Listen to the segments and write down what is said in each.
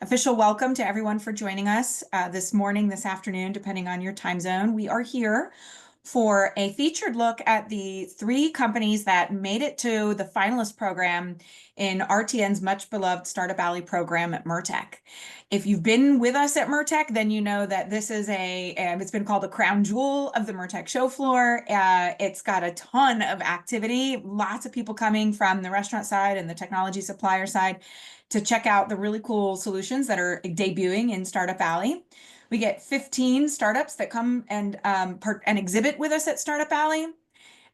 Official welcome to everyone for joining us this morning, this afternoon, depending on your time zone. We are here for a featured look at the 3 companies that made it to the finalist program in RTN's much beloved Startup Alley program at MURTEC. If you've been with us at MURTEC, then you know that this is it's been called the crown jewel of the MURTEC show floor. It's got a ton of activity, lots of people coming from the restaurant side and the technology supplier side to check out the really cool solutions that are debuting in Startup Alley. We get 15 startups that come and exhibit with us at Startup Alley.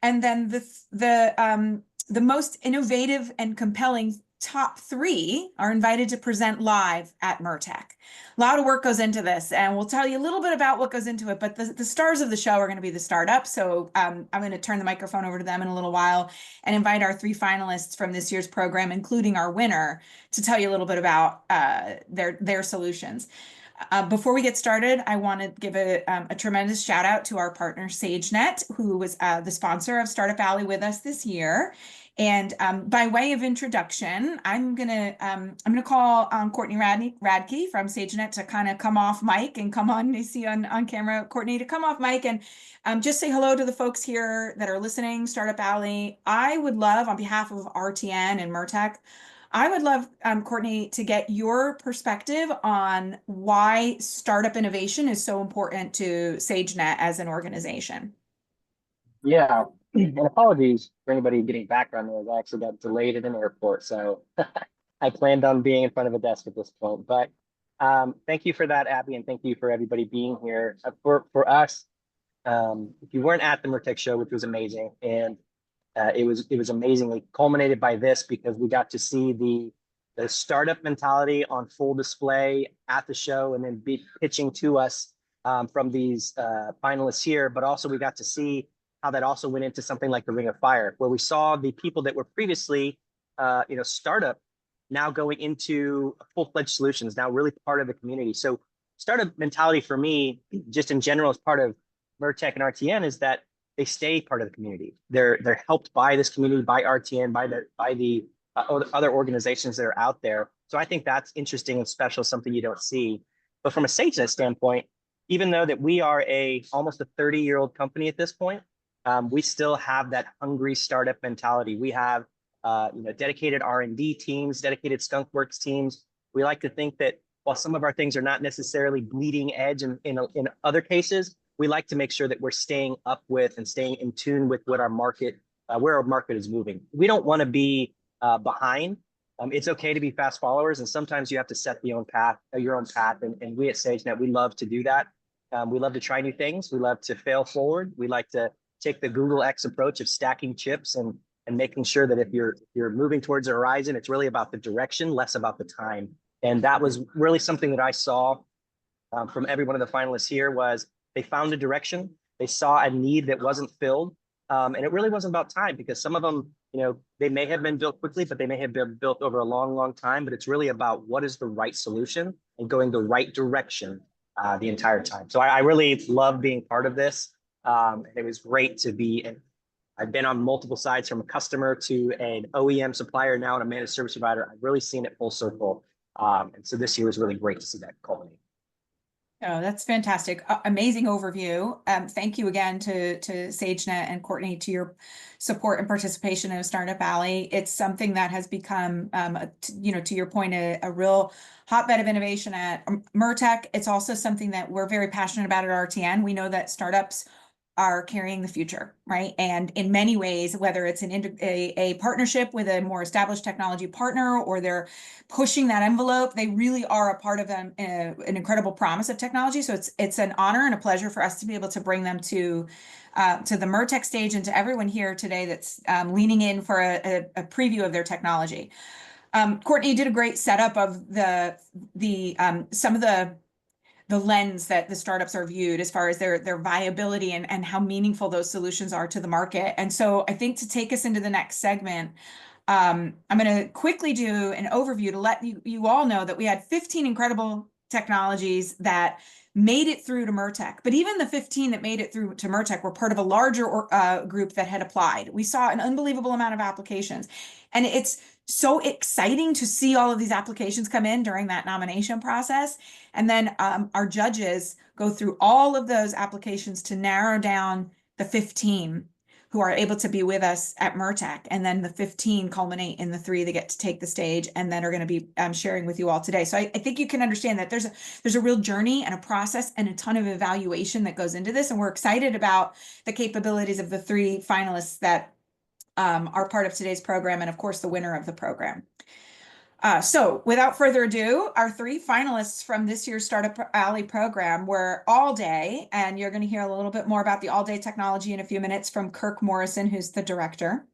And then the most innovative and compelling top 3 are invited to present live at MURTEC. A lot of work goes into this, and we'll tell you a little bit about what goes into it, but the stars of the show are going to be the startups. So I'm going to turn the microphone over to them in a little while and invite our 3 finalists from this year's program, including our winner, to tell you a little bit about their solutions. Before we get started, I want to give a tremendous shout out to our partner SageNet, who was the sponsor of Startup Alley with us this year. And by way of introduction, I'm gonna call on Courtney Radke from SageNet to kind of come off mic and come on. You see on camera, Courtney, to come off mic and just say hello to the folks here that are listening. Startup Alley. I would love, on behalf of RTN and MURTEC, I would love, Courtney, to get your perspective on why startup innovation is so important to SageNet as an organization. Yeah, and apologies for anybody getting background noise. I actually got delayed at an airport, so I planned on being in front of a desk at this point. But thank you for that, Abby, and thank you for everybody being here. For us, if you weren't at the MURTEC show, which was amazing, and it was amazingly culminated by this, because we got to see the startup mentality on full display at the show, and then be pitching to us from these finalists here. But also we got to see how that also went into something like the Ring of Fire, where we saw the people that were previously startup now going into full-fledged solutions, now really part of the community. So startup mentality for me, just in general, as part of MURTEC and RTN, is that they stay part of the community. They're helped by this community, by RTN, by the other organizations that are out there. So I think that's interesting and special, something you don't see. But from a SageNet standpoint, even though that we are almost a 30-year-old company at this point, we still have that hungry startup mentality. We have dedicated R&D teams, dedicated skunkworks teams. We like to think that while some of our things are not necessarily bleeding edge in other cases, we like to make sure that we're staying up with and staying in tune with what our market, where our market is moving. We don't want to be behind. It's okay to be fast followers, and sometimes you have to set your own path. And we at SageNet, we love to do that. We love to try new things. We love to fail forward. We like to take the Google X approach of stacking chips and making sure that if you're moving towards the horizon, it's really about the direction, less about the time. And that was really something that I saw from every one of the finalists here. Was they found a direction, they saw a need that wasn't filled, and it really wasn't about time, because some of them, they may have been built quickly, but they may have been built over a long, long time. But it's really about what is the right solution and going the right direction the entire time. So I really love being part of this. And it was great to be in. I've been on multiple sides, from a customer to an OEM supplier, now and a managed service provider. I've really seen it full circle. And so this year was really great to see that culminate. Oh, that's fantastic. Amazing overview. Thank you again to SageNet and Courtney to your support and participation in Startup Alley. It's something that has become, to your point, a real hotbed of innovation at MURTEC. It's also something that we're very passionate about at RTN. We know that startups are carrying the future, right? And in many ways, whether it's a partnership with a more established technology partner, or they're pushing that envelope, they really are a part of an incredible promise of technology. So it's an honor and a pleasure for us to be able to bring them to the MURTEC stage, and to everyone here today that's leaning in for a preview of their technology. Courtney did a great setup of some of the lens that the startups are viewed as far as their viability and how meaningful those solutions are to the market. And so I think to take us into the next segment, I'm going to quickly do an overview to let you all know that we had 15 incredible technologies that made it through to MURTEC. But even the 15 that made it through to MURTEC were part of a larger group that had applied. We saw an unbelievable amount of applications. And it's so exciting to see all of these applications come in during that nomination process. And then our judges go through all of those applications to narrow down the 15 who are able to be with us at MURTEC. And then the 15 culminate in the 3 that get to take the stage and then are going to be sharing with you all today. So I think you can understand that there's a real journey and a process and a ton of evaluation that goes into this. And we're excited about the capabilities of the 3 finalists that are part of today's program, and of course, the winner of the program. So without further ado, our 3 finalists from this year's Startup Alley program were All Day, and you're going to hear a little bit more about the All Day technology in a few minutes from Kirk Morrison, who's the director.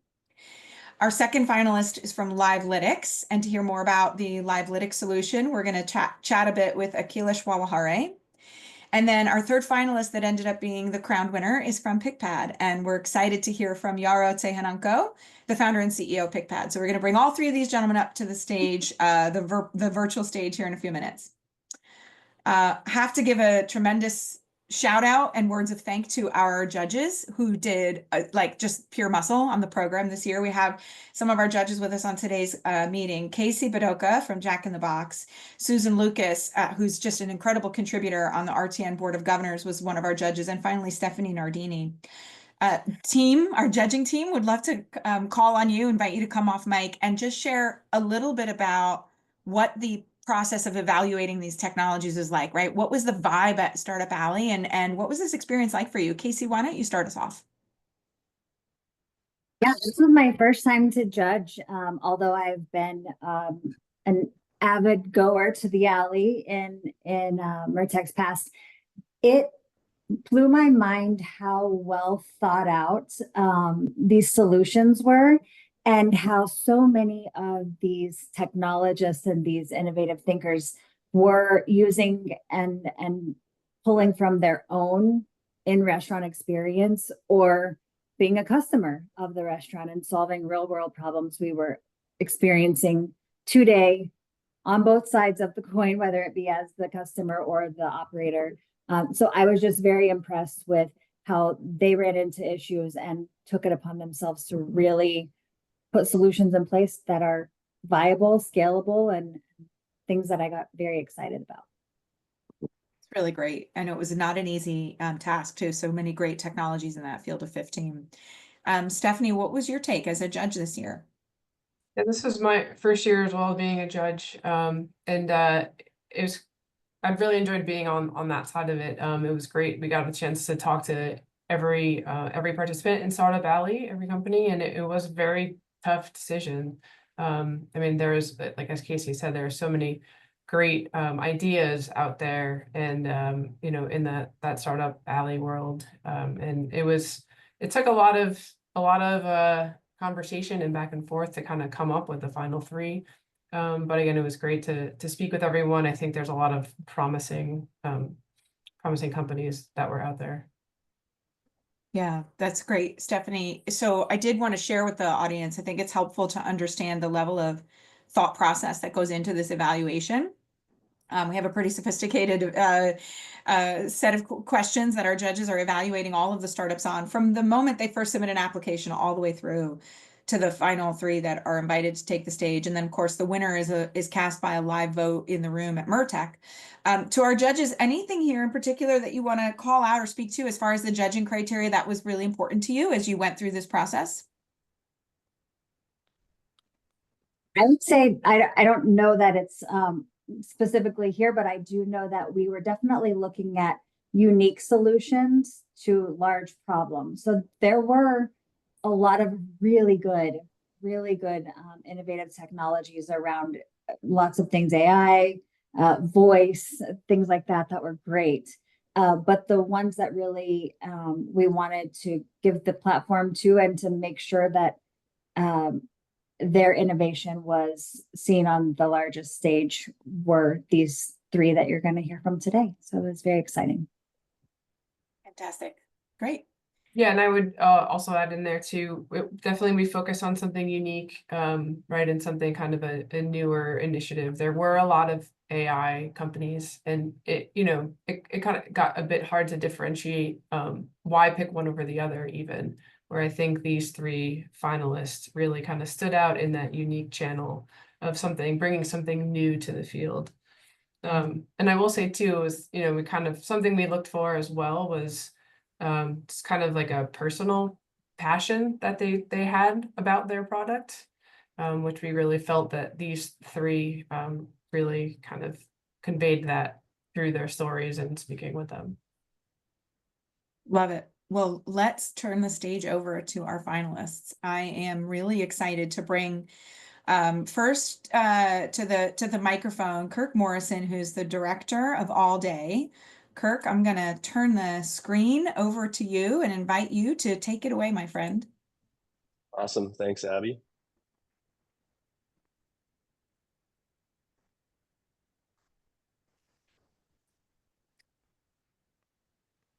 Our second finalist is from Livelytics, and to hear more about the Livelytics solution, we're going to chat a bit with Akhilesh Wawahare. And then our third finalist that ended up being the crowned winner is from Pickpad. And we're excited to hear from Yaro Tehanunko, the founder and CEO of Pickpad. So we're going to bring all 3 of these gentlemen up to the stage, the virtual stage here in a few minutes. Have to give a tremendous shout out and words of thanks to our judges who did like just pure muscle on the program this year. We have some of our judges with us on today's meeting. Casey Badoka from Jack in the Box, Susan Lucas, who's just an incredible contributor on the RTN Board of Governors, was one of our judges, and finally Stephanie Nardini. Our judging team would love to call on you, invite you to come off mic and just share a little bit about what the process of evaluating these technologies is like, right? What was the vibe at Startup Alley, and what was this experience like for you? Casey, why don't you start us off? Yeah, this was my first time to judge, although I've been an avid goer to the Alley in MURTEC's past. It blew my mind how well thought out these solutions were, and how so many of these technologists and these innovative thinkers were using and pulling from their own in-restaurant experience, or being a customer of the restaurant and solving real-world problems we were experiencing today on both sides of the coin, whether it be as the customer or the operator. So I was just very impressed with how they ran into issues and took it upon themselves to really put solutions in place that are viable, scalable, and things that I got very excited about. It's really great. I know it was not an easy task too. So many great technologies in that field of 15. Stephanie, what was your take as a judge this year? Yeah, this was my first year as well being a judge. It was, I've really enjoyed being on that side of it. It was great. We got a chance to talk to every participant in Startup Alley, every company, and it was a very tough decision. I mean, there's, like as Casey said, there are so many great ideas out there, and you know, in that Startup Alley world, and it took a lot of conversation and back and forth to kind of come up with the final 3. But again, it was great to speak with everyone. I think there's a lot of promising companies that were out there. Yeah, that's great, Stephanie. So I did want to share with the audience, I think it's helpful to understand the level of thought process that goes into this evaluation. We have a pretty sophisticated set of questions that our judges are evaluating all of the startups on, from the moment they first submit an application all the way through to the final 3 that are invited to take the stage. And then, of course, the winner is cast by a live vote in the room at MURTEC. To our judges, anything here in particular that you want to call out or speak to as far as the judging criteria that was really important to you as you went through this process? I would say I don't know that it's specifically here, but I do know that we were definitely looking at unique solutions to large problems. So there were a lot of really good innovative technologies around lots of things, AI, voice, things like that were great. But the ones that really we wanted to give the platform to, and to make sure that their innovation was seen on the largest stage, were these 3 that you're going to hear from today. So it was very exciting. Fantastic. Great. Yeah, and I would also add in there too, definitely we focus on something unique, right, and something kind of a newer initiative. There were a lot of AI companies, and it kind of got a bit hard to differentiate why pick one over the other even. where I think these three finalists really kind of stood out in that unique channel of bringing something new to the field. And I will say too, is, we kind of, something we looked for as well was just kind of like a personal passion that they had about their product, which we really felt that these three really kind of conveyed that through their stories and speaking with them. Love it. Well, let's turn the stage over to our finalists. I am really excited to bring first to the microphone Kirk Morrison, who's the director of All Day. Kirk, I'm going to turn the screen over to you and invite you to take it away, my friend. Awesome. Thanks, Abby.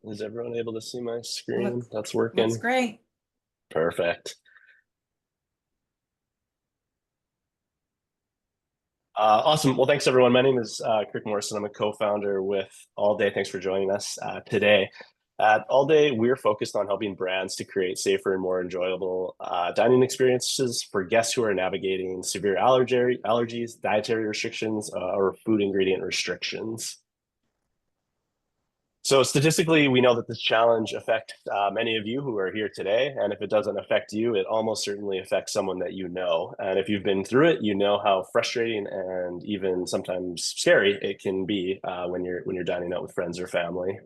Is everyone able to see my screen? That's working. Looks great. Perfect. Awesome. Well, thanks, everyone. My name is Kirk Morrison. I'm a co-founder with All Day. Thanks for joining us today. At All Day, we're focused on helping brands to create safer and more enjoyable dining experiences for guests who are navigating severe allergies, dietary restrictions, or food ingredient restrictions. So statistically, we know that this challenge affects many of you who are here today. And if it doesn't affect you, it almost certainly affects someone that you know. And if you've been through it, you know how frustrating and even sometimes scary it can be when you're dining out with friends or family.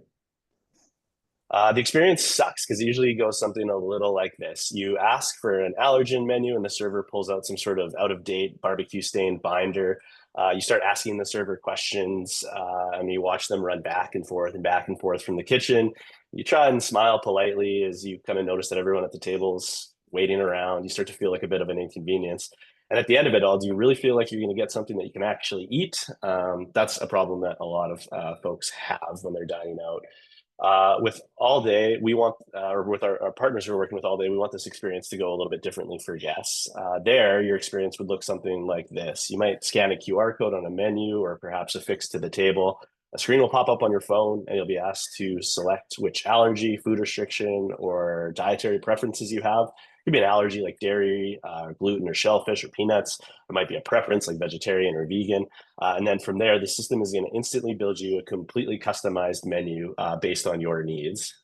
The experience sucks because it usually goes something a little like this. You ask for an allergen menu and the server pulls out some sort of out-of-date barbecue-stained binder. You start asking the server questions and you watch them run back and forth from the kitchen. You try and smile politely as you kind of notice that everyone at the table's waiting around. You start to feel like a bit of an inconvenience. And at the end of it all, do you really feel like you're going to get something that you can actually eat? That's a problem that a lot of folks have when they're dining out. With All Day, we want, or with our partners who are working with All Day, we want this experience to go a little bit differently for guests. There, your experience would look something like this. You might scan a QR code on a menu or perhaps affixed to the table. A screen will pop up on your phone and you'll be asked to select which allergy, food restriction, or dietary preferences you have. It could be an allergy like dairy, gluten or shellfish or peanuts. It might be a preference like vegetarian or vegan. And then from there, the system is going to instantly build you a completely customized menu based on your needs.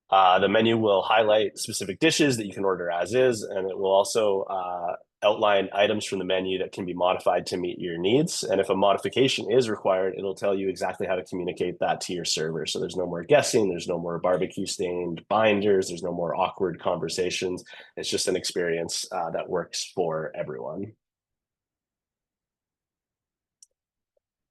The menu will highlight specific dishes that you can order as is, and it will also outline items from the menu that can be modified to meet your needs. And if a modification is required, it'll tell you exactly how to communicate that to your server. So there's no more guessing, there's no more barbecue stained binders, there's no more awkward conversations. It's just an experience that works for everyone.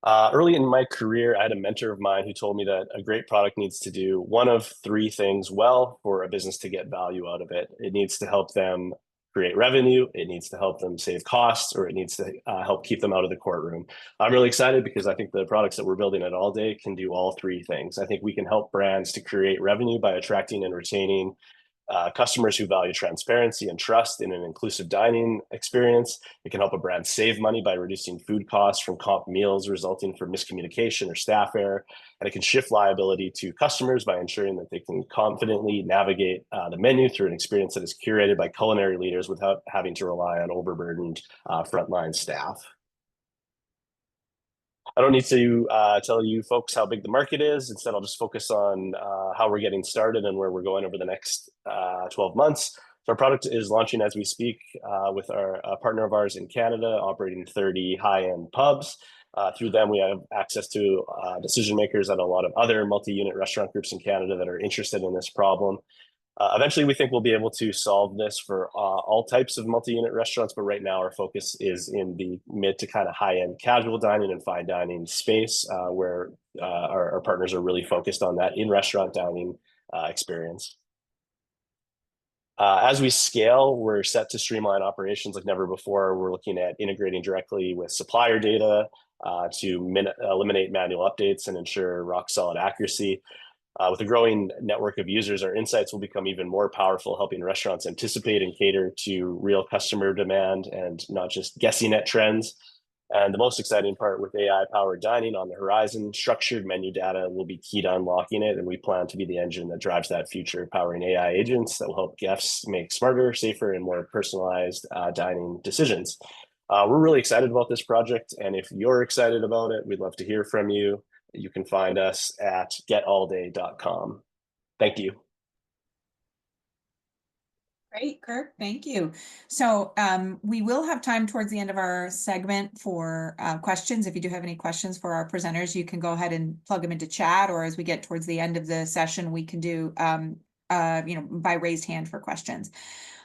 Early in my career, I had a mentor of mine who told me that a great product needs to do one of three things well for a business to get value out of it. It needs to help them create revenue, it needs to help them save costs, or it needs to help keep them out of the courtroom. I'm really excited because I think the products that we're building at All Day can do all three things. I think we can help brands to create revenue by attracting and retaining customers who value transparency and trust in an inclusive dining experience. It can help a brand save money by reducing food costs from comp meals resulting from miscommunication or staff error. And it can shift liability to customers by ensuring that they can confidently navigate the menu through an experience that is curated by culinary leaders without having to rely on overburdened frontline staff. I don't need to tell you folks how big the market is. Instead, I'll just focus on how we're getting started and where we're going over the next 12 months. So our product is launching as we speak with a partner of ours in Canada, operating 30 high-end pubs. Through them, we have access to decision makers at a lot of other multi-unit restaurant groups in Canada that are interested in this problem. Eventually, we think we'll be able to solve this for all types of multi-unit restaurants, but right now our focus is in the mid to kind of high-end casual dining and fine dining space, where our partners are really focused on that in-restaurant dining experience. As we scale, we're set to streamline operations like never before. We're looking at integrating directly with supplier data to eliminate manual updates and ensure rock-solid accuracy. With a growing network of users, our insights will become even more powerful, helping restaurants anticipate and cater to real customer demand and not just guessing at trends. And the most exciting part with AI-powered dining on the horizon, structured menu data will be key to unlocking it, and we plan to be the engine that drives that future, powering AI agents that will help guests make smarter, safer, and more personalized dining decisions. We're really excited about this project, and if you're excited about it, we'd love to hear from you. You can find us at getallday.com. Thank you. Great, Kirk, thank you. So we will have time towards the end of our segment for questions. If you do have any questions for our presenters, you can go ahead and plug them into chat, or as we get towards the end of the session, we can do by raised hand for questions.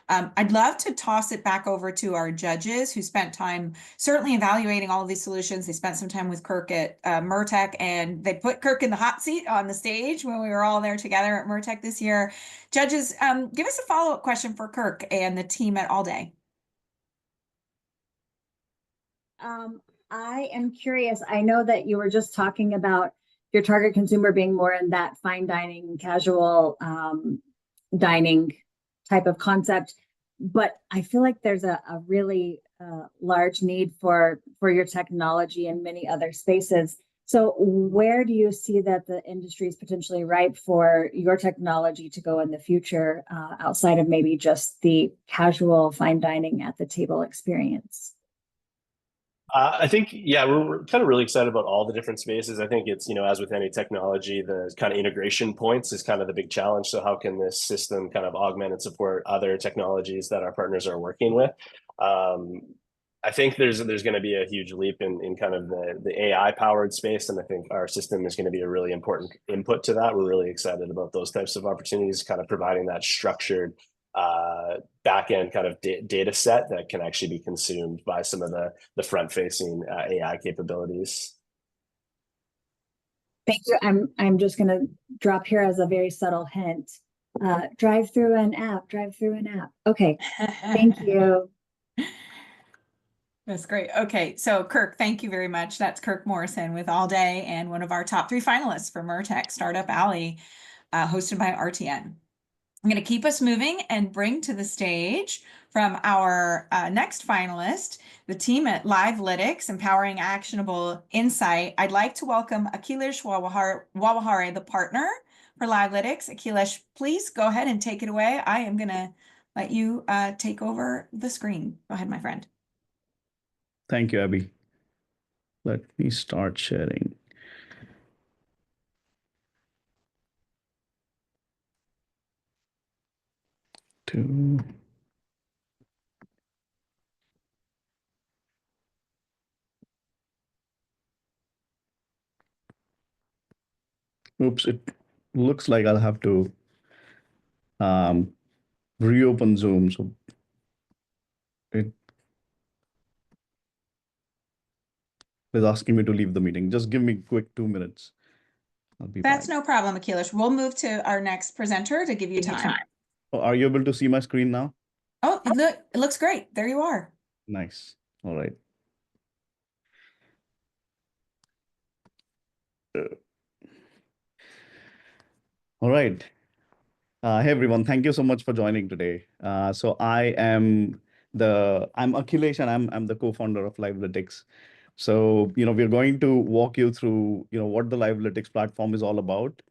I'd love to toss it back over to our judges who spent time certainly evaluating all of these solutions. They spent some time with Kirk at MURTEC, and they put Kirk in the hot seat on the stage when we were all there together at MURTEC this year. Judges, give us a follow-up question for Kirk and the team at All Day. I am curious. I know that you were just talking about your target consumer being more in that fine dining, casual dining type of concept, but I feel like there's a really large need for your technology in many other spaces. So where do you see that the industry is potentially ripe for your technology to go in the future, outside of maybe just the casual fine dining at the table experience? I think, yeah, we're kind of really excited about all the different spaces. I think it's, as with any technology, the kind of integration points is kind of the big challenge. So how can this system kind of augment and support other technologies that our partners are working with? I think there's going to be a huge leap in kind of the AI powered space. And I think our system is going to be a really important input to that. We're really excited about those types of opportunities, kind of providing that structured back-end kind of data set that can actually be consumed by some of the front-facing AI capabilities. Thank you. I'm just going to drop here as a very subtle hint. Drive through an app. Okay. Thank you. That's great. Okay, so Kirk, thank you very much. That's Kirk Morrison with All Day and one of our top 3 finalists for MURTEC Startup Alley, hosted by RTN. I'm going to keep us moving and bring to the stage from our next finalist, the team at Livelytics, Empowering Actionable Insight. I'd like to welcome Akhilesh Wawahare, the partner for Livelytics. Akhilesh, please go ahead and take it away. I am going to let you take over the screen. Go ahead, my friend. Thank you, Abby. Let me start sharing. Oops, it looks like I'll have to reopen Zoom. So it is asking me to leave the meeting. Just give me a quick 2 minutes. I'll be That's back. no problem, Akhilesh. We'll move to our next presenter to give you time. Oh, are you able to see my screen now? Oh, it looks great. There you are. Nice. All right. All right. Hey everyone, thank you so much for joining today. So I'm Akhilesh, and I'm the co-founder of Livelytics. So we're going to walk you through what the Livelytics platform is all about.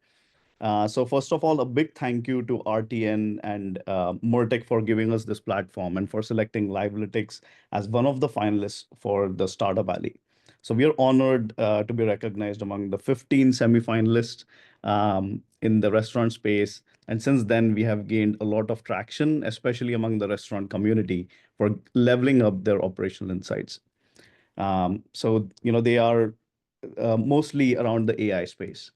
So first of all, a big thank you to RTN and MURTEC for giving us this platform and for selecting Livelytics as one of the finalists for the Startup Alley. So we are honored to be recognized among the 15 semi-finalists in the restaurant space. And since then, we have gained a lot of traction, especially among the restaurant community, for leveling up their operational insights. So they are mostly around the AI space.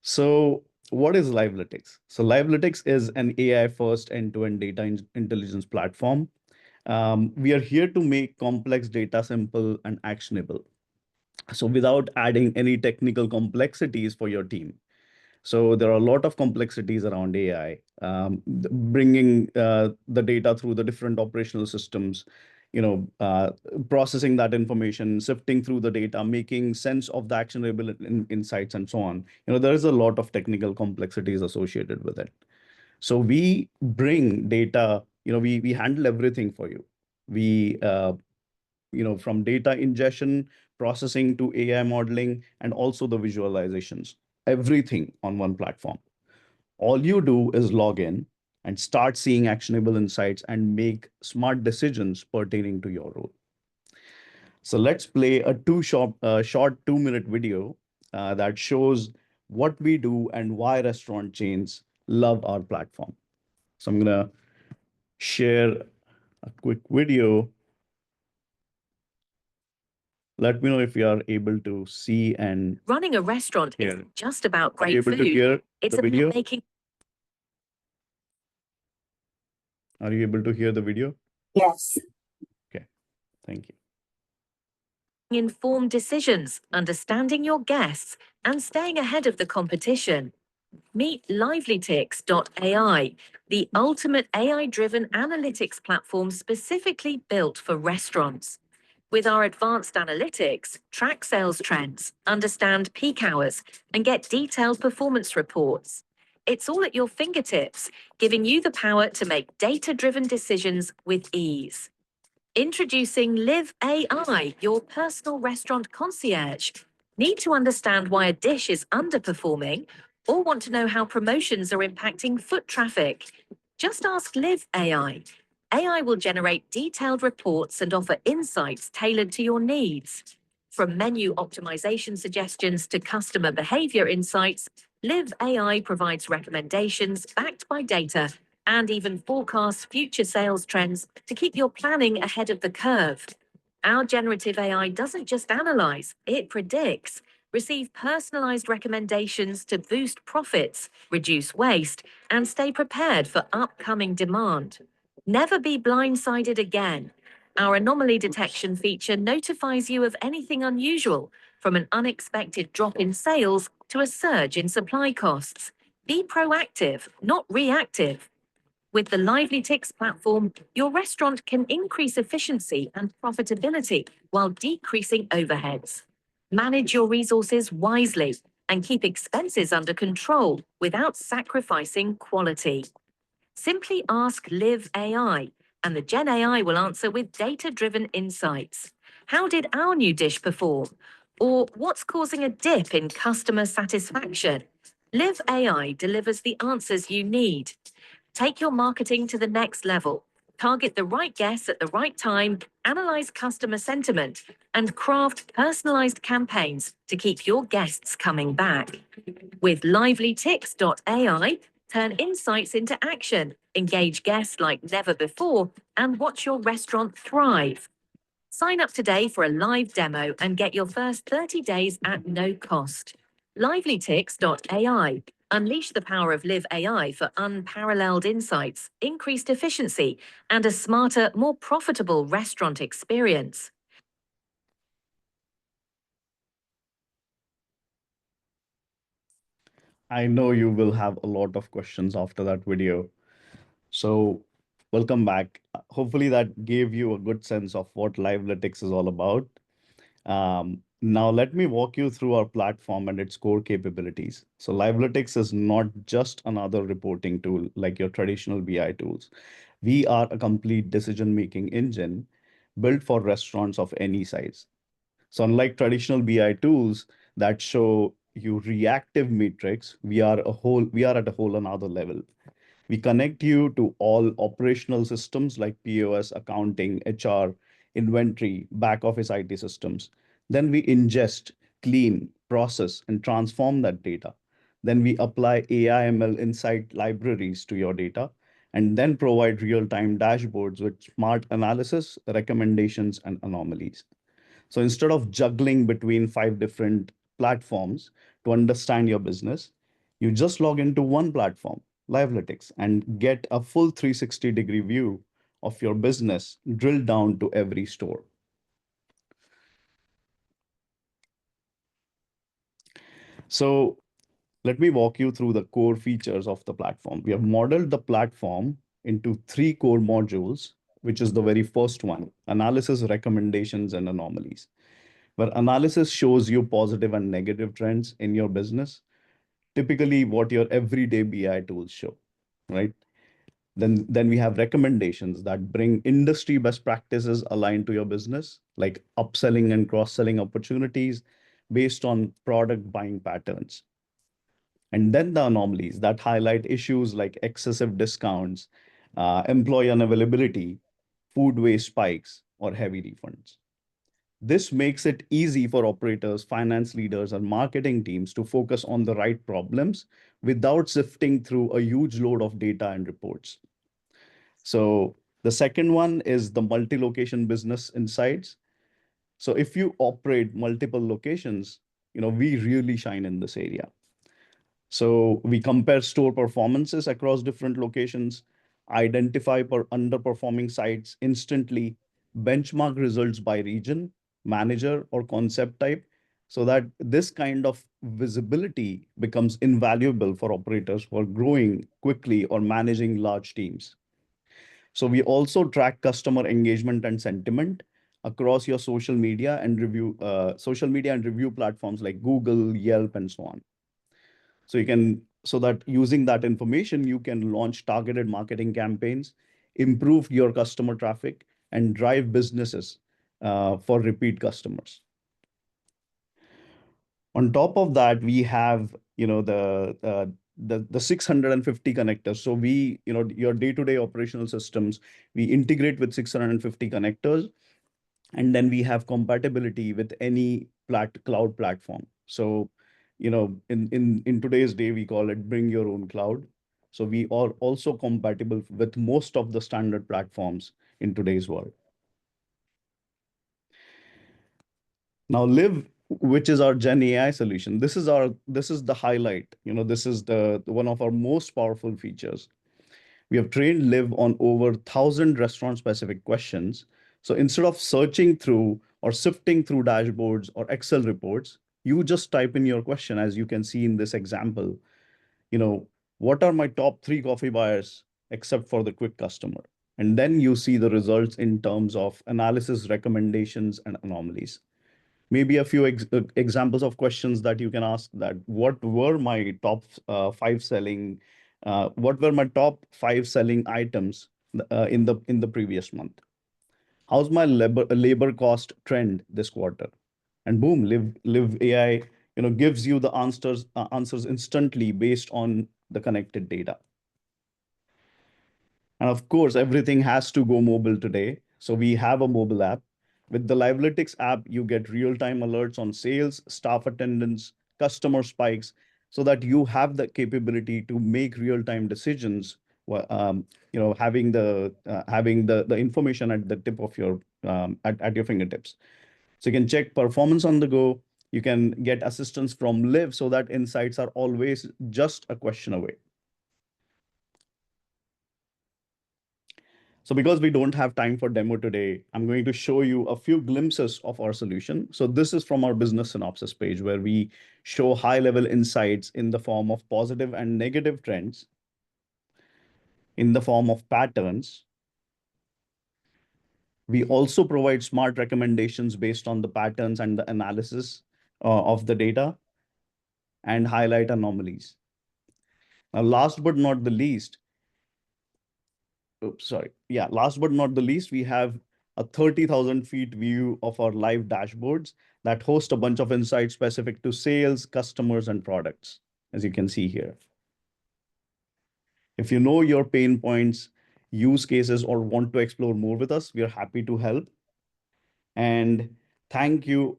So what is Livelytics? So Livelytics is an AI-first end-to-end data intelligence platform. We are here to make complex data simple and actionable, so without adding any technical complexities for your team. So there are a lot of complexities around AI, bringing the data through the different operational systems, processing that information, sifting through the data, making sense of the actionable insights, and so on. There is a lot of technical complexities associated with it. So we bring data, we handle everything for you. We from data ingestion, processing to AI modeling, and also the visualizations, everything on one platform. All you do is log in and start seeing actionable insights and make smart decisions pertaining to your role. So let's play a short 2-minute video that shows what we do and why restaurant chains love our platform. So I'm gonna share a quick video. Let me know if you are able to see and running a restaurant hear. isn't just about Are you great able to food. hear It's the about video? making Are you able to hear the video? Yes. Okay, thank you. informed decisions, understanding your guests, and staying ahead of the competition. Meet Livelytics.ai, the ultimate AI-driven analytics platform specifically built for restaurants. With our advanced analytics, track sales trends, understand peak hours, and get detailed performance reports. It's all at your fingertips, giving you the power to make data-driven decisions with ease. Introducing Live AI, your personal restaurant concierge. Need to understand why a dish is underperforming or want to know how promotions are impacting foot traffic? Just ask Live AI. AI will generate detailed reports and offer insights tailored to your needs. From menu optimization suggestions to customer behavior insights, Live AI provides recommendations backed by data and even forecasts future sales trends to keep your planning ahead of the curve. Our generative AI doesn't just analyze, it predicts. Receive personalized recommendations to boost profits, reduce waste, and stay prepared for upcoming demand. Never be blindsided again. Our anomaly detection feature notifies you of anything unusual, from an unexpected drop in sales to a surge in supply costs. Be proactive, not reactive. With the Livelytics platform, your restaurant can increase efficiency and profitability while decreasing overheads. Manage your resources wisely and keep expenses under control without sacrificing quality. Simply ask Live AI, and the Gen AI will answer with data-driven insights. How did our new dish perform? Or what's causing a dip in customer satisfaction? Live AI delivers the answers you need. Take your marketing to the next level. Target the right guests at the right time, analyze customer sentiment, and craft personalized campaigns to keep your guests coming back. With Livelytics.ai, turn insights into action, engage guests like never before, and watch your restaurant thrive. Sign up today for a live demo and get your first 30 days at no cost. Livelytics.ai. Unleash the power of Live AI for unparalleled insights, increased efficiency, and a smarter, more profitable restaurant experience. I know you will have a lot of questions after that video. So welcome back. Hopefully that gave you a good sense of what Livelytics is all about. Now let me walk you through our platform and its core capabilities. So Livelytics is not just another reporting tool like your traditional BI tools. We are a complete decision-making engine built for restaurants of any size. So unlike traditional BI tools that show you reactive metrics, we are at a whole another level. We connect you to all operational systems like POS, accounting, HR, inventory, back office IT systems. Then we ingest, clean, process, and transform that data. Then we apply AI ML insight libraries to your data, and then provide real-time dashboards with smart analysis, recommendations, and anomalies. So instead of juggling between 5 different platforms to understand your business, you just log into one platform, Livelytics, and get a full 360-degree view of your business drilled down to every store. So let me walk you through the core features of the platform. We have modeled the platform into 3 core modules, which is the very first one, analysis, recommendations, and anomalies, where analysis shows you positive and negative trends in your business, typically what your everyday BI tools show, right? Then we have recommendations that bring industry best practices aligned to your business, like upselling and cross-selling opportunities based on product buying patterns. And then the anomalies that highlight issues like excessive discounts, employee unavailability, food waste spikes, or heavy refunds. This makes it easy for operators, finance leaders, and marketing teams to focus on the right problems without sifting through a huge load of data and reports. So the second one is the multi-location business insights. So if you operate multiple locations, we really shine in this area. So we compare store performances across different locations, identify underperforming sites instantly, benchmark results by region, manager, or concept type, so that this kind of visibility becomes invaluable for operators who are growing quickly or managing large teams. So we also track customer engagement and sentiment across your social media and review platforms like Google, Yelp, and so on. So that using that information, you can launch targeted marketing campaigns, improve your customer traffic, and drive businesses for repeat customers. On top of that, we have the 650 connectors. So your day-to-day operational systems, we integrate with 650 connectors, and then we have compatibility with any cloud platform. So in today's day, we call it bring your own cloud. So we are also compatible with most of the standard platforms in today's world. Now, Liv, which is our Gen AI solution, this is the highlight. This is the one of our most powerful features. We have trained Liv on over 1,000 restaurant-specific questions. So instead of searching through or sifting through dashboards or Excel reports, you just type in your question, as you can see in this example. What are my top 3 coffee buyers except for the quick customer? And then you see the results in terms of analysis, recommendations, and anomalies. Maybe a few examples of questions that you can ask: that what were my top 5 selling items in the previous month? How's my labor cost trend this quarter? And boom, Liv AI gives you the answers instantly based on the connected data. And of course, everything has to go mobile today. So we have a mobile app. With the Livelytics app, you get real-time alerts on sales, staff attendance, customer spikes, so that you have the capability to make real-time decisions, having the information at the tip of your at your fingertips. So you can check performance on the go. You can get assistance from Liv, so that insights are always just a question away. So because we don't have time for demo today, I'm going to show you a few glimpses of our solution. So this is from our business synopsis page, where we show high-level insights in the form of positive and negative trends, in the form of patterns. We also provide smart recommendations based on the patterns and the analysis of the data, and highlight anomalies. Now, last but not the least, we have a 30,000 feet view of our live dashboards that host a bunch of insights specific to sales, customers, and products, as you can see here. If you know your pain points, use cases, or want to explore more with us, we are happy to help. And thank you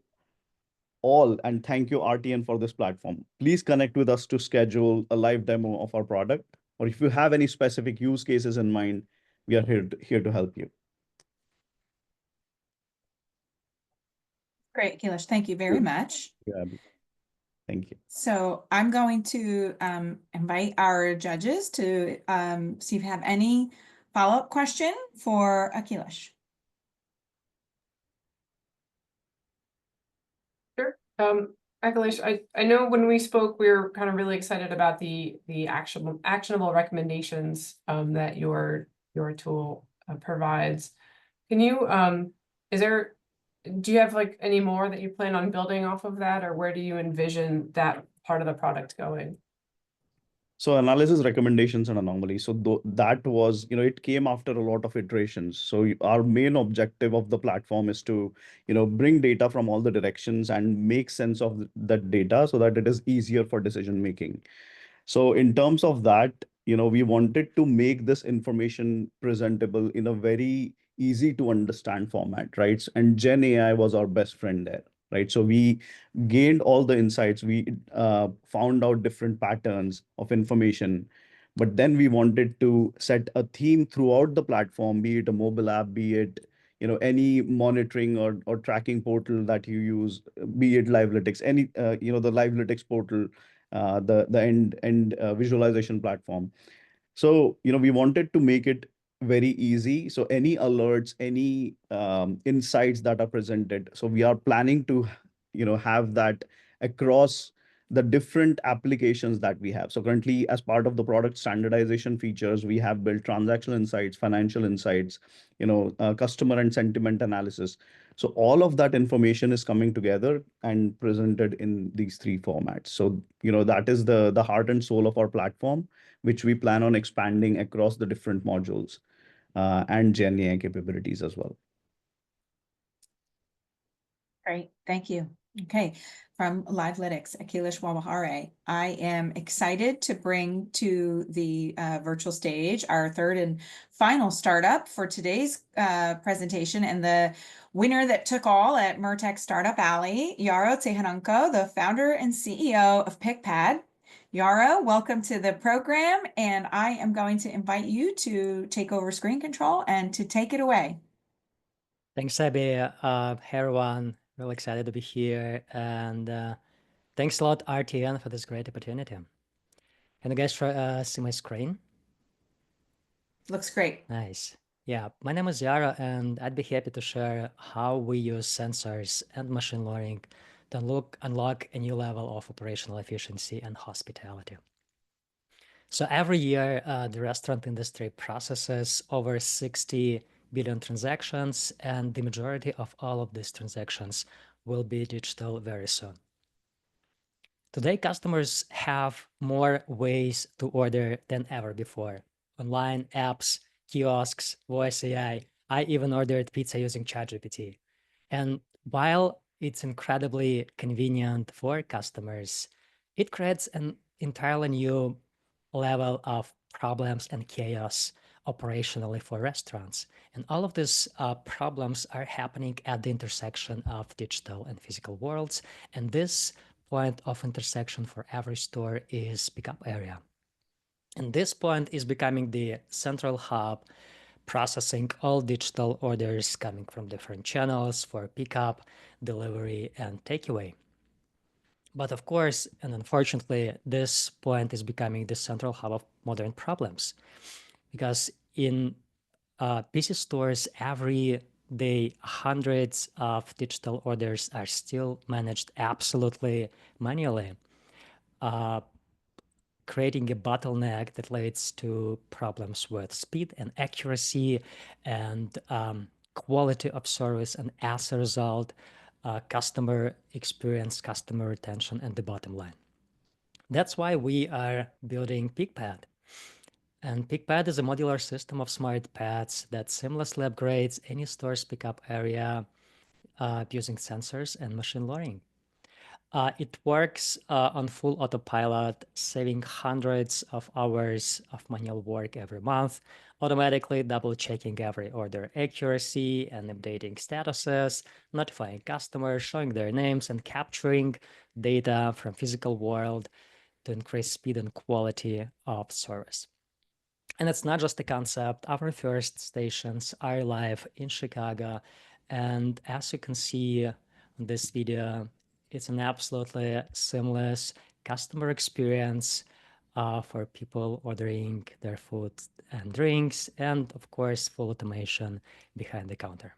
all, and thank you RTN for this platform. Please connect with us to schedule a live demo of our product, or if you have any specific use cases in mind, we are here to help you. Great, Akhilesh. Thank you very much. Yeah. Thank you. So I'm going to invite our judges to see if you have any follow-up question for Akhilesh. Sure. Akhilesh, I know when we spoke, we were kind of really excited about the actionable recommendations that your tool provides. Can you do you have like any more that you plan on building off of that, or where do you envision that part of the product going? So analysis, recommendations, and anomalies. So that was, it came after a lot of iterations. So our main objective of the platform is to, bring data from all the directions and make sense of that data so that it is easier for decision making. So in terms of that, we wanted to make this information presentable in a very easy to understand format, right? And Gen AI was our best friend there, right? So we gained all the insights. We found out different patterns of information, but then we wanted to set a theme throughout the platform, be it a mobile app, be it any monitoring or tracking portal that you use, be it Livelytics, any the Livelytics portal, the end visualization platform. So we wanted to make it very easy. So any alerts, any insights that are presented. So we are planning to have that across the different applications that we have. So currently, as part of the product standardization features, we have built transactional insights, financial insights, customer and sentiment analysis. So all of that information is coming together and presented in these three formats. So that is the heart and soul of our platform, which we plan on expanding across the different modules and Gen AI capabilities as well. Great, thank you. Okay, from Livelytics, Akhilesh Wawahare. I am excited to bring to the virtual stage our third and final startup for today's presentation, and the winner that took all at MURTEC Startup Alley, Yaro Tseharanko, the founder and CEO of Pickpad. Yaro, welcome to the program, and I am going to invite you to take over screen control and to take it away. Thanks, Abby. Hey, everyone. Really excited to be here. And thanks a lot, RTN, for this great opportunity. Can you guys see my screen? Looks great. Nice. Yeah, my name is Yara, and I'd be happy to share how we use sensors and machine learning to unlock a new level of operational efficiency and hospitality. So every year, the restaurant industry processes over 60 billion transactions, and the majority of all of these transactions will be digital very soon. Today, customers have more ways to order than ever before. Online, apps, kiosks, voice AI. I even ordered pizza using ChatGPT. And while it's incredibly convenient for customers, it creates an entirely new level of problems and chaos operationally for restaurants. And all of these problems are happening at the intersection of digital and physical worlds. And this point of intersection for every store is pickup area. And this point is becoming the central hub, processing all digital orders coming from different channels for pickup, delivery, and takeaway. But of course, and unfortunately, this point is becoming the central hub of modern problems, because in PC stores, every day, hundreds of digital orders are still managed absolutely manually, creating a bottleneck that leads to problems with speed and accuracy and quality of service, and as a result, customer experience, customer retention, and the bottom line. That's why we are building Pickpad. And Pickpad is a modular system of smart pads that seamlessly upgrades any store's pickup area using sensors and machine learning. It works on full autopilot, saving hundreds of hours of manual work every month, automatically double-checking every order accuracy and updating statuses, notifying customers, showing their names, and capturing data from physical world to increase speed and quality of service. And it's not just a concept. Our first stations are live in Chicago. And as you can see in this video, it's an absolutely seamless customer experience for people ordering their food and drinks, and of course, full automation behind the counter.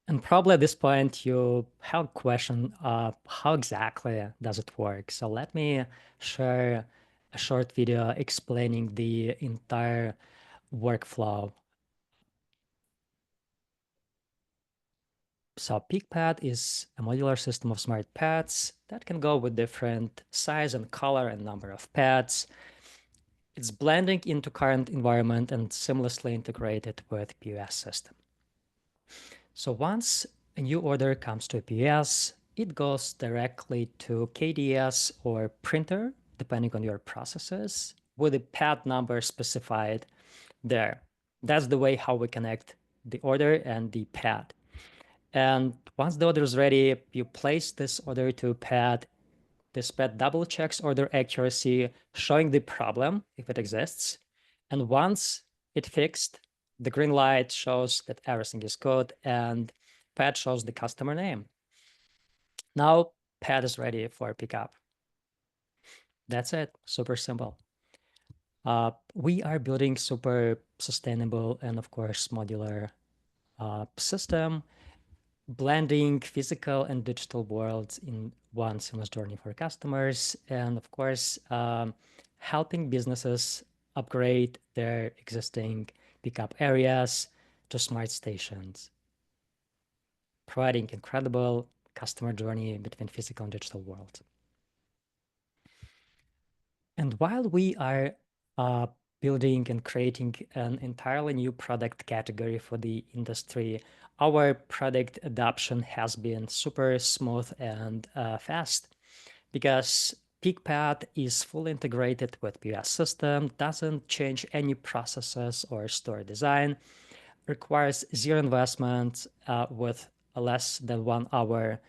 And probably at this point, you have a question of how exactly does it work? So let me share a short video explaining the entire workflow. So Pickpad is a modular system of smart pads that can go with different size and color and number of pads. It's blending into current environment and seamlessly integrated with POS system. So once a new order comes to a POS, it goes directly to KDS or printer, depending on your processes, with a pad number specified there. That's the way how we connect the order and the pad. And once the order is ready, you place this order to pad. This pad double checks order accuracy, showing the problem if it exists. And once it fixed, the green light shows that everything is good and pad shows the customer name. Now pad is ready for pickup. That's it, super simple. We are building super sustainable and of course modular system, blending physical and digital worlds in one seamless journey for customers, and of course, helping businesses upgrade their existing pickup areas to smart stations, providing incredible customer journey between physical and digital worlds. And while we are building and creating an entirely new product category for the industry, our product adoption has been super smooth and fast because Pickpad is fully integrated with POS system, doesn't change any processes or store design, requires zero investment with less than 1 hour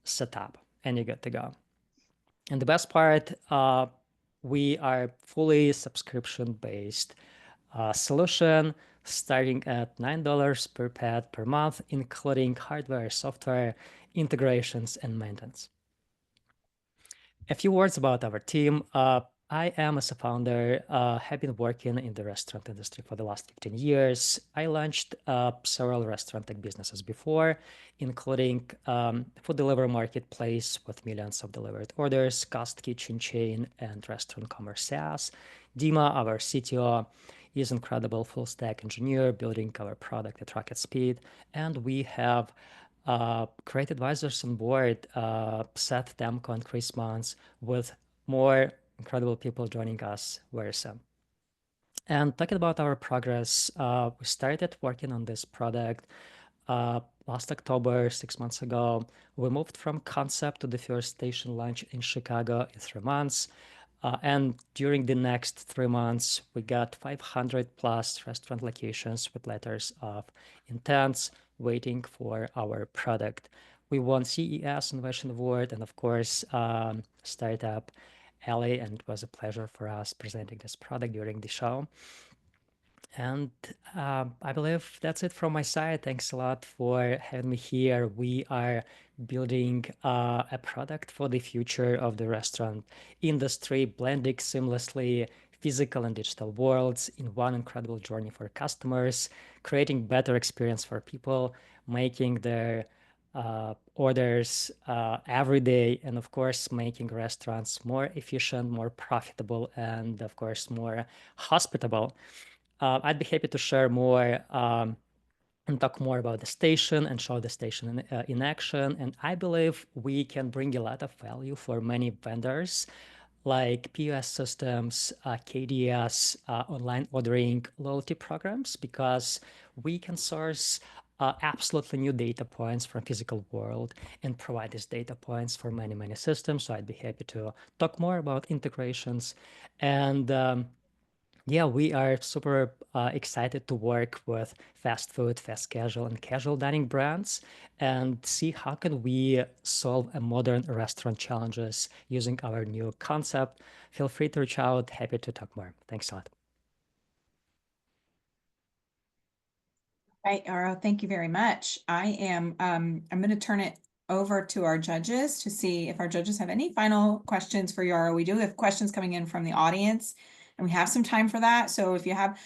setup, and you're good to go. And the best part, we are fully subscription-based solution starting at $9 per pad per month, including hardware, software, integrations, and maintenance. A few words about our team. I am, as a founder, have been working in the restaurant industry for the last 15 years. I launched several restaurant tech businesses before, including food delivery marketplace with millions of delivered orders, Cost Kitchen chain, and restaurant commerce SaaS. Dima, our CTO, is incredible full stack engineer building our product at rocket speed, and we have great advisors on board, Seth, Demko, and Chris Mons, with more incredible people joining us very soon. And talking about our progress, we started working on this product last October, 6 months ago. We moved from concept to the first station launch in Chicago in 3 months. And during the next 3 months, we got 500 plus restaurant locations with letters of intents waiting for our product. We won CES Innovation Award and of course, Startup Alley, and it was a pleasure for us presenting this product during the show. And I believe that's it from my side. Thanks a lot for having me here. We are building a product for the future of the restaurant industry, blending seamlessly physical and digital worlds in one incredible journey for customers, creating better experience for people, making their orders every day, and of course, making restaurants more efficient, more profitable, and of course, more hospitable. I'd be happy to share more and talk more about the station and show the station in action. And I believe we can bring a lot of value for many vendors like POS systems, KDS, online ordering, loyalty programs, because we can source absolutely new data points from physical world and provide these data points for many, many systems. So I'd be happy to talk more about integrations. And yeah, we are super excited to work with fast food, fast casual, and casual dining brands and see how can we solve a modern restaurant challenges using our new concept. Feel free to reach out. Happy to talk more. Thanks a lot. Right, Yaro, thank you very much. I'm going to turn it over to our judges to see if our judges have any final questions for Yaro. We do have questions coming in from the audience, and we have some time for that. So if you have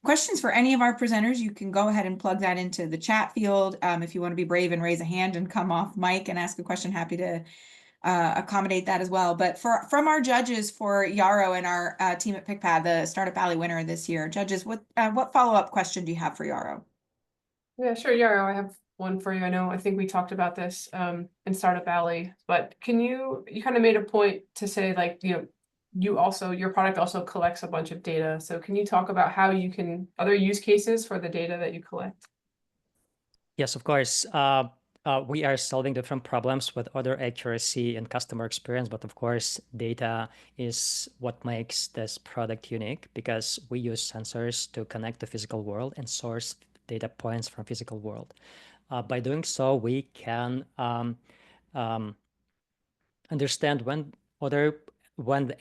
questions for any of our presenters, you can go ahead and plug that into the chat field. If you want to be brave and raise a hand and come off mic and ask a question, happy to accommodate that as well. But from our judges for Yaro and our team at Pickpad, the Startup Alley winner this year, judges, what follow-up question do you have for Yaro? Yeah, sure, Yaro. I have one for you. I think we talked about this in Startup Alley, but you kind of made a point to say, like, your product also collects a bunch of data. So can you talk about how you can, other use cases for the data that you collect? Yes, of course. We are solving different problems with other accuracy and customer experience, but of course, data is what makes this product unique because we use sensors to connect to physical world and source data points from physical world. By doing so, we can understand when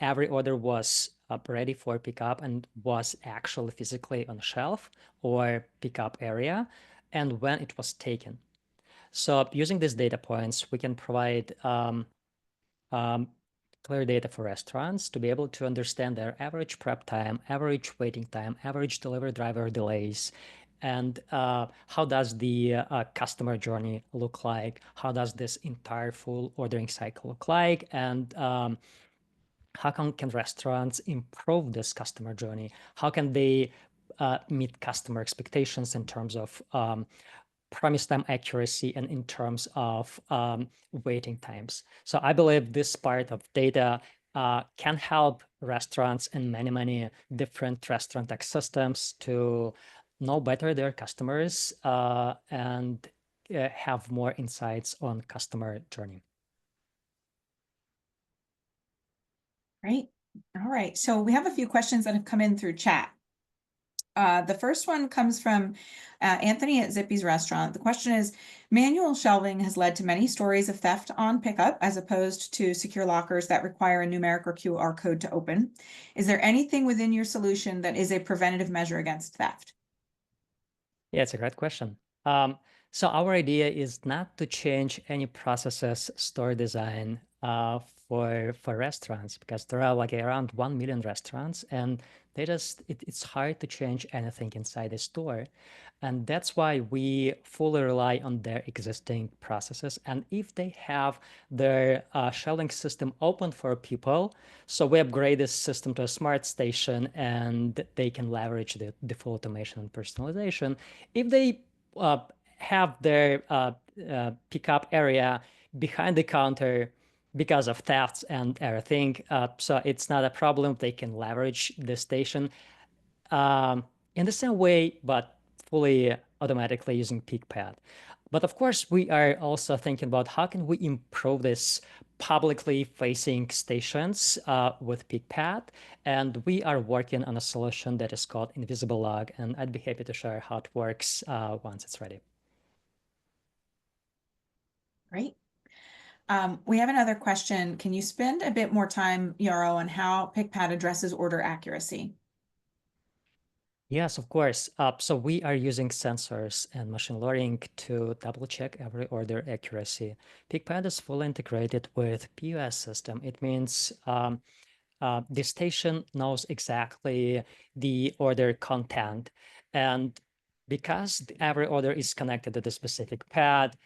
every order was ready for pickup and was actually physically on the shelf or pickup area, and when it was taken. So using these data points, we can provide clear data for restaurants to be able to understand their average prep time, average waiting time, average delivery driver delays, and how does the customer journey look like? How does this entire full ordering cycle look like? And how can restaurants improve this customer journey? How can they meet customer expectations in terms of promise time accuracy and in terms of waiting times? So I believe this part of data can help restaurants and many different restaurant tech systems to know better their customers and have more insights on customer journey. Great. All right. So we have a few questions that have come in through chat. The first one comes from Anthony at Zippy's restaurant. The question is, manual shelving has led to many stories of theft on pickup as opposed to secure lockers that require a numeric or QR code to open. Is there anything within your solution that is a preventative measure against theft? Yeah, it's a great question. So our idea is not to change any processes, store design for restaurants, because there are like around 1 million restaurants, and it's hard to change anything inside the store. And that's why we fully rely on their existing processes. And if they have their shelving system open for people, so we upgrade this system to a smart station and they can leverage the full automation and personalization. If they have their pickup area behind the counter because of thefts and everything, so it's not a problem. They can leverage the station in the same way, but fully automatically using Pickpad. But of course, we are also thinking about how can we improve this publicly facing stations with Pickpad. And we are working on a solution that is called Invisible Log. And I'd be happy to share how it works once it's ready. Great. We have another question. Can you spend a bit more time, Yarrow, on how Pickpad addresses order accuracy? Yes, of course. So we are using sensors and machine learning to double check every order accuracy. Pickpad is fully integrated with POS system. It means the station knows exactly the order content. And because every order is connected to the specific pad,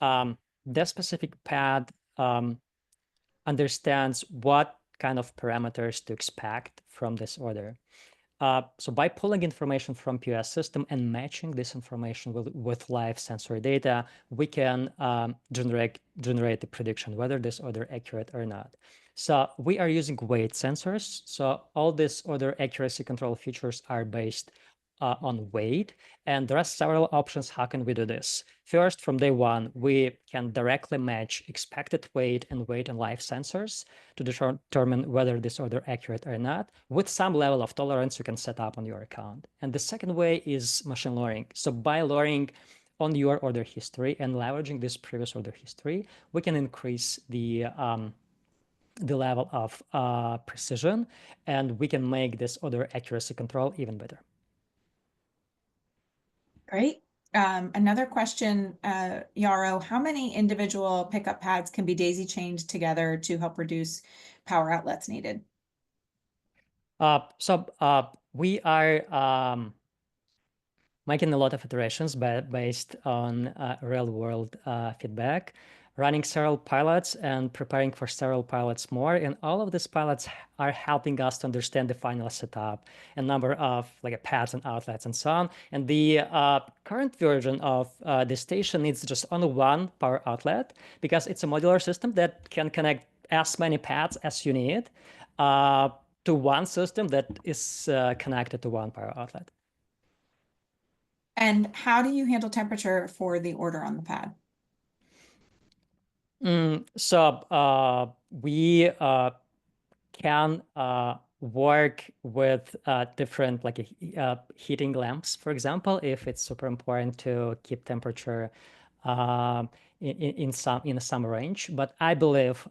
the specific pad understands what kind of parameters to expect from this order. So by pulling information from POS system and matching this information with live sensor data, we can generate the prediction whether this order accurate or not. So we are using weight sensors. So all these order accuracy control features are based on weight. And there are several options. How can we do this? First, from day one, we can directly match expected weight and live sensors to determine whether this order accurate or not, with some level of tolerance you can set up on your account. And the second way is machine learning. So by learning on your order history and leveraging this previous order history, we can increase the level of precision, and we can make this order accuracy control even better. Great. Another question, Yarrow, how many individual pickup pads can be daisy chained together to help reduce power outlets needed? So we are making a lot of iterations based on real world feedback. running several pilots and preparing for several pilots more. And all of these pilots are helping us to understand the final setup and number of like pads and outlets and so on. And the current version of the station needs just only one power outlet because it's a modular system that can connect as many pads as you need to one system that is connected to one power outlet. And how do you handle temperature for the order on the pad? So we can work with different like heating lamps, for example, if it's super important to keep temperature in some range. But I believe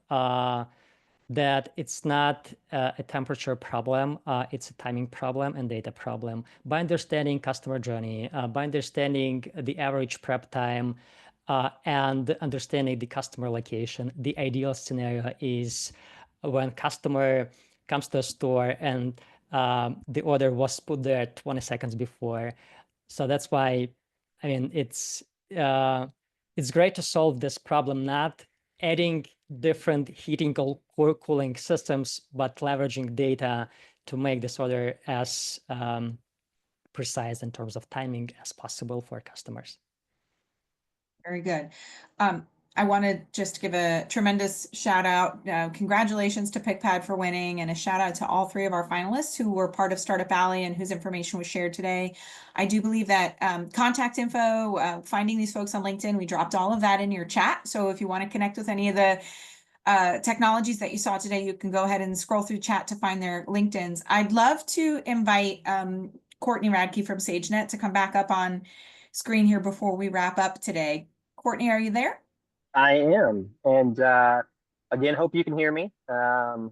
that it's not a temperature problem, it's a timing problem and data problem. By understanding customer journey, by understanding the average prep time, and understanding the customer location, the ideal scenario is when customer comes to a store and the order was put there 20 seconds before. So that's why, I mean, it's great to solve this problem, not adding different heating or cooling systems, but leveraging data to make this order as precise in terms of timing as possible for customers. Very good. I want to just give a tremendous shout out. Congratulations to Pickpad for winning, and a shout out to all three of our finalists who were part of Startup Alley and whose information was shared today. I do believe that contact info, finding these folks on LinkedIn, we dropped all of that in your chat. So if you want to connect with any of the technologies that you saw today, you can go ahead and scroll through chat to find their LinkedIns. I'd love to invite Courtney Radke from SageNet to come back up on screen here before we wrap up today. Courtney, are you there? I am. And again, hope you can hear me. And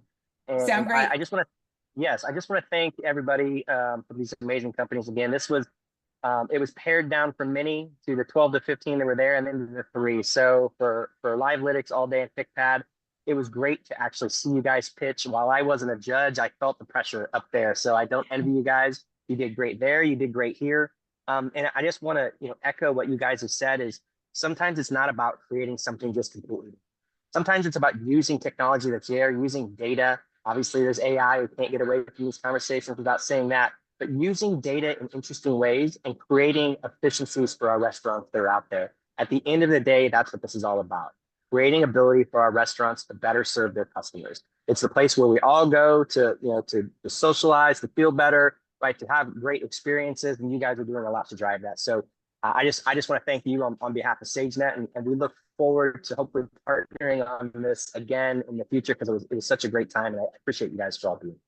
Sound great. I just want to, yes, I just want to thank everybody for these amazing companies. Again, this was, it was pared down from many to the 12 to 15 that were there and then to the 3. So for Livelytics all day and Pickpad, it was great to actually see you guys pitch. While I wasn't a judge, I felt the pressure up there. So I don't envy you guys. You did great there. You did great here. And I just want to, echo what you guys have said is, sometimes it's not about creating something just completely. Sometimes it's about using technology that's there, using data. Obviously, there's AI. We can't get away from these conversations without saying that. But using data in interesting ways and creating efficiencies for our restaurants that are out there. At the end of the day, that's what this is all about. Creating ability for our restaurants to better serve their customers. It's the place where we all go to, to socialize, to feel better, right? To have great experiences. And you guys are doing a lot to drive that. So I just want to thank you on behalf of SageNet, and we look forward to hopefully partnering on this again in the future because it was such a great time, and I appreciate you guys for all doing it.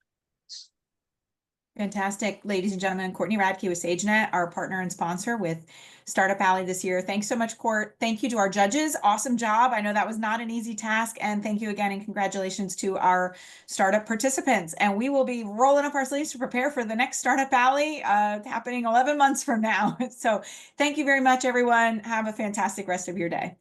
Fantastic. Ladies and gentlemen, Courtney Radke with SageNet, our partner and sponsor with Startup Alley this year. Thanks so much, Court. Thank you to our judges. Awesome job. I know that was not an easy task. And thank you again, and congratulations to our startup participants. And we will be rolling up our sleeves to prepare for the next Startup Alley happening 11 months from now. So thank you very much, everyone. Have a fantastic rest of your day.